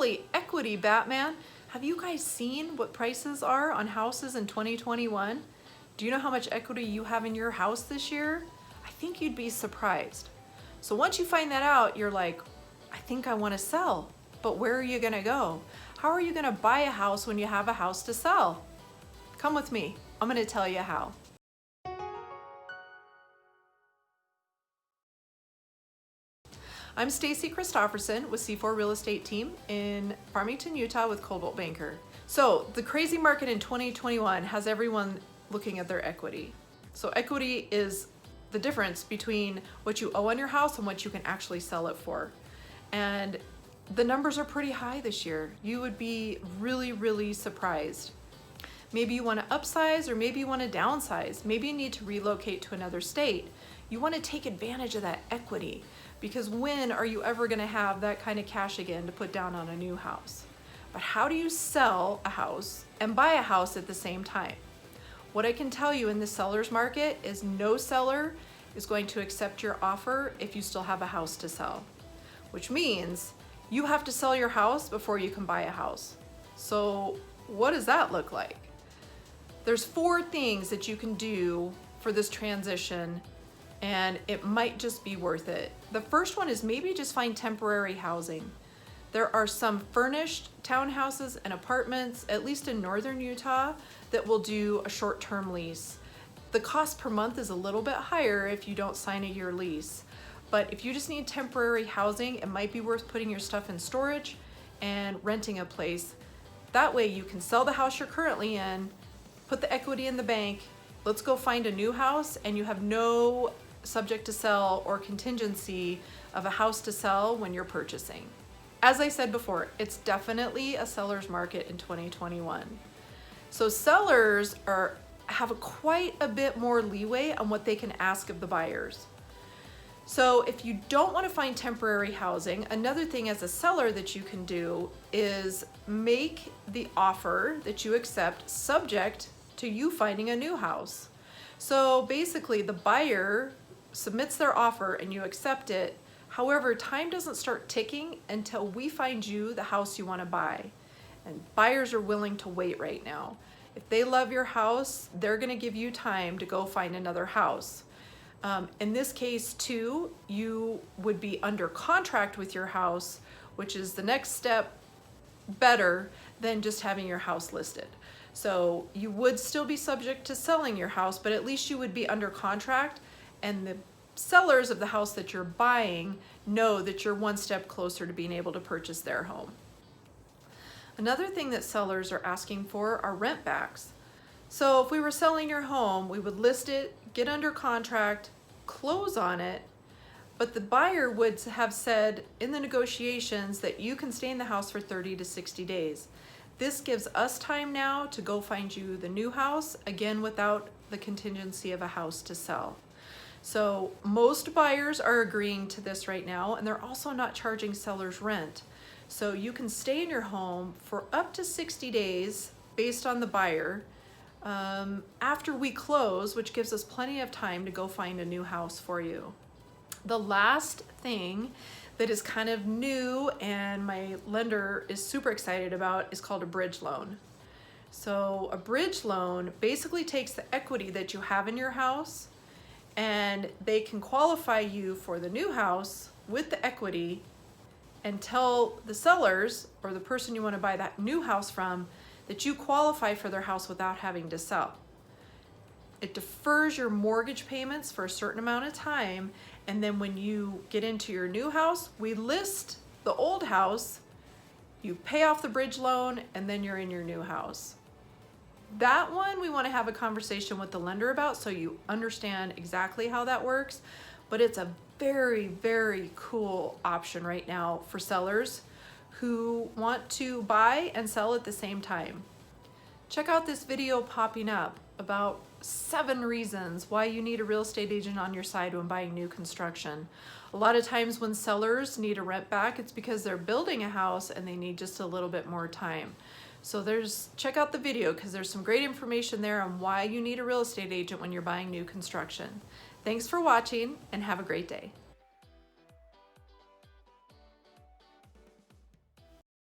Holy equity, Batman. Have you guys seen what prices are on houses in 2021? Do you know how much equity you have in your house this year? I think you'd be surprised. So once you find that out, you're like, I think I want to sell, but where are you gonna go? How are you gonna buy a house when you have a house to sell? Come with me, I'm gonna tell you how. I'm Stacey Christopherson with C4 Real Estate Team in Farmington, Utah with Coldwell Banker. So the crazy market in 2021 has everyone looking at their equity. So equity is the difference between what you owe on your house and what you can actually sell it for. And the numbers are pretty high this year. You would be really, really surprised. Maybe you want to upsize, or maybe you want to downsize. Maybe you need to relocate to another state. You want to take advantage of that equity, because when are you ever going to have that kind of cash again to put down on a new house? But how do you sell a house and buy a house at the same time? What I can tell you in the seller's market is no seller is going to accept your offer if you still have a house to sell, which means you have to sell your house before you can buy a house. So what does that look like? There's 4 things that you can do for this transition, and it might just be worth it. The first one is maybe just find temporary housing. There are some furnished townhouses and apartments, at least in northern Utah, that will do a short-term lease. The cost per month is a little bit higher if you don't sign a year lease. But if you just need temporary housing, it might be worth putting your stuff in storage and renting a place. That way you can sell the house you're currently in, put the equity in the bank, let's go find a new house, and you have no subject to sell or contingency of a house to sell when you're purchasing. As I said before, it's definitely a seller's market in 2021. So sellers have quite a bit more leeway on what they can ask of the buyers. So if you don't want to find temporary housing, another thing as a seller that you can do is make the offer that you accept subject to you finding a new house. So basically the buyer submits their offer and you accept it. However, time doesn't start ticking until we find you the house you want to buy. And buyers are willing to wait right now. If they love your house, they're going to give you time to go find another house. In this case too, you would be under contract with your house, which is the next step better than just having your house listed. So you would still be subject to selling your house, but at least you would be under contract, and the sellers of the house that you're buying know that you're one step closer to being able to purchase their home. Another thing that sellers are asking for are rentbacks. So if we were selling your home, we would list it, get under contract, close on it, but the buyer would have said in the negotiations that you can stay in the house for 30 to 60 days. This gives us time now to go find you the new house, again without the contingency of a house to sell. So most buyers are agreeing to this right now, and they're also not charging sellers rent. So you can stay in your home for up to 60 days based on the buyer after we close, which gives us plenty of time to go find a new house for you. The last thing that is kind of new and my lender is super excited about is called a bridge loan. So a bridge loan basically takes the equity that you have in your house, and they can qualify you for the new house with the equity and tell the sellers or the person you want to buy that new house from that you qualify for their house without having to sell. It defers your mortgage payments for a certain amount of time, and then when you get into your new house, we list the old house, you pay off the bridge loan, and then you're in your new house. That one we want to have a conversation with the lender about so you understand exactly how that works, but it's a very, very cool option right now for sellers who want to buy and sell at the same time. Check out this video popping up about 7 reasons why you need a real estate agent on your side when buying new construction. A lot of times when sellers need a rent back, it's because they're building a house and they need just a little bit more time. So check out the video because there's some great information there on why you need a real estate agent when you're buying new construction. Thanks for watching and have a great day.